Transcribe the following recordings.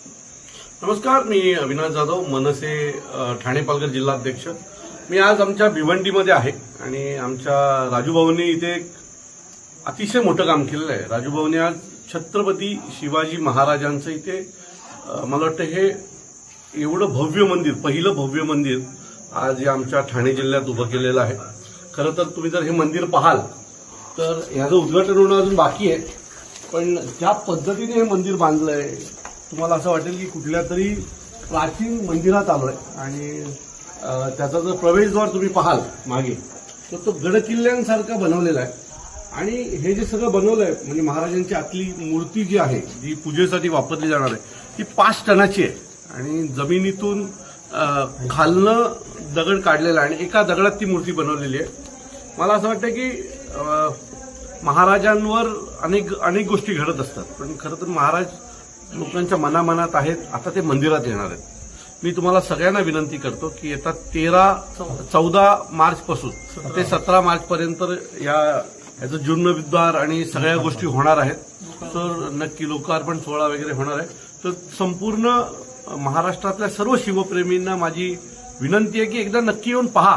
नमस्कार, मी अविनाश जाधव, मनसे ठाणे पालघर जिल्हाध्यक्ष। मी आज आमच्या भिवंडीमध्ये आहे आणि आमच्या राजूभाऊंनी इथे एक अतिशय मोठं काम केलेलं आहे। राजूभाऊंनी आज छत्रपती शिवाजी महाराजांचं इथे मला वाटतं हे एवढं भव्य मंदिर, पहिलं भव्य मंदिर आज या आमच्या ठाणे जिल्ह्यात उभं केलेलं आहे। खरं तर तुम्ही जर हे मंदिर पाहाल तर याचं उद्घाटन होणं अजून बाकी आहे, पण ज्या पद्धतीने हे मंदिर बांधलंय तुम्हाला असं वाटेल की कुठल्या तरी प्राचीन मंदिरात आलोय। आणि त्याचा जर प्रवेशद्वार तुम्ही पाहाल मागे तर तो गडकिल्ल्यांसारखा बनवलेला आहे। आणि हे जे सगळं बनवलंय म्हणजे महाराजांची आतली मूर्ती जी आहे, जी पूजेसाठी वापरली जाणार आहे, ती 5 टनाची आहे आणि जमिनीतून खालनं दगड काढलेला आहे आणि एका दगडात ती मूर्ती बनवलेली आहे। मला असं वाटतं की महाराजांवर अनेक गोष्टी घडत असतात, पण खरं तर महाराज लोकांच्या मनामनात आहेत। आता ते मंदिरात येणार आहेत। मी तुम्हाला सगळ्यांना विनंती करतो की येता 14 मार्च पासून ते 17 मार्च पर्यंत याचं जीर्णोद्धार आणि सगळ्या गोष्टी होणार आहेत। तर नक्की लोकार्पण सोहळा वगैरे होणार आहे। तर संपूर्ण महाराष्ट्रातल्या सर्व शिवप्रेमींना माझी विनंती आहे की एकदा नक्की येऊन पहा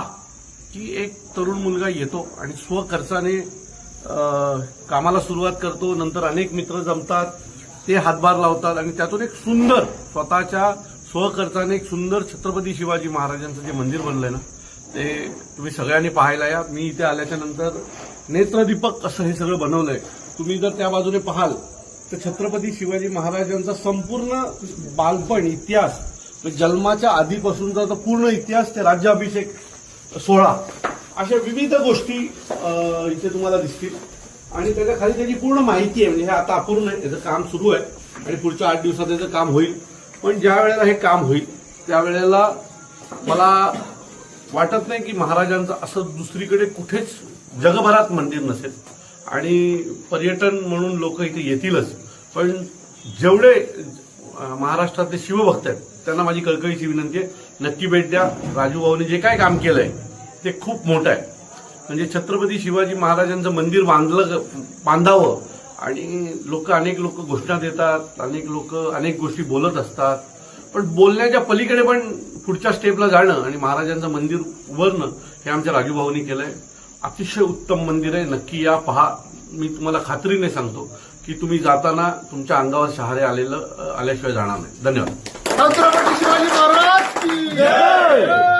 की एक तरुण मुलगा येतो आणि स्वखर्चाने कामाला सुरुवात करतो, नंतर अनेक मित्र जमतात, ते हातभार लावतात आणि त्यातून एक सुंदर स्वतःच्या स्वखर्चाने एक सुंदर छत्रपती शिवाजी महाराजांचं जे मंदिर बनलंय ना, ते तुम्ही सगळ्यांनी पाहायला या। मी इथे आल्याच्या नंतर नेत्रदीपक असं हे सगळं बनवलंय। तुम्ही जर त्या बाजूने पाहाल तर छत्रपती शिवाजी महाराजांचा संपूर्ण बालपण इतिहास, जन्माच्या आधीपासूनचा पूर्ण इतिहास, ते राज्याभिषेक सोहळा, अशा विविध गोष्टी इथे तुम्हाला दिसतील आणि त्याच्या खाली त्याची पूर्ण माहिती आहे। म्हणजे हे आता अपूर्ण आहे, याचं काम सुरू आहे आणि पुढच्या 8 दिवसात याचं काम होईल। पण ज्या वेळेला हे काम होईल त्यावेळेला मला वाटत नाही की महाराजांचं असं दुसरीकडे कुठेच जगभरात मंदिर नसेल आणि पर्यटन म्हणून लोक इथे येतीलच, पण जेवढे महाराष्ट्रातले शिवभक्त आहेत त्यांना माझी कळकळीची विनंती आहे, नक्की भेट द्या। राजूभाऊने जे काय काम केलंय ते खूप मोठं आहे। म्हणजे छत्रपती शिवाजी महाराजांचं मंदिर बांधावं आणि अनेक लोक घोषणा देतात, अनेक गोष्टी बोलत असतात, पण बोलण्याच्या पलीकडे पण पुढच्या स्टेपला जाणं आणि महाराजांचं मंदिर उभारणं हे आमच्या राजूभाऊंनी केलंय। अतिशय उत्तम मंदिर आहे, नक्की या, पहा। मी तुम्हाला खात्रीने सांगतो की तुम्ही जाताना तुमच्या अंगावर शहारे आल्याशिवाय जाणार नाही। धन्यवाद। छत्रपती शिवाजी महाराज की जय।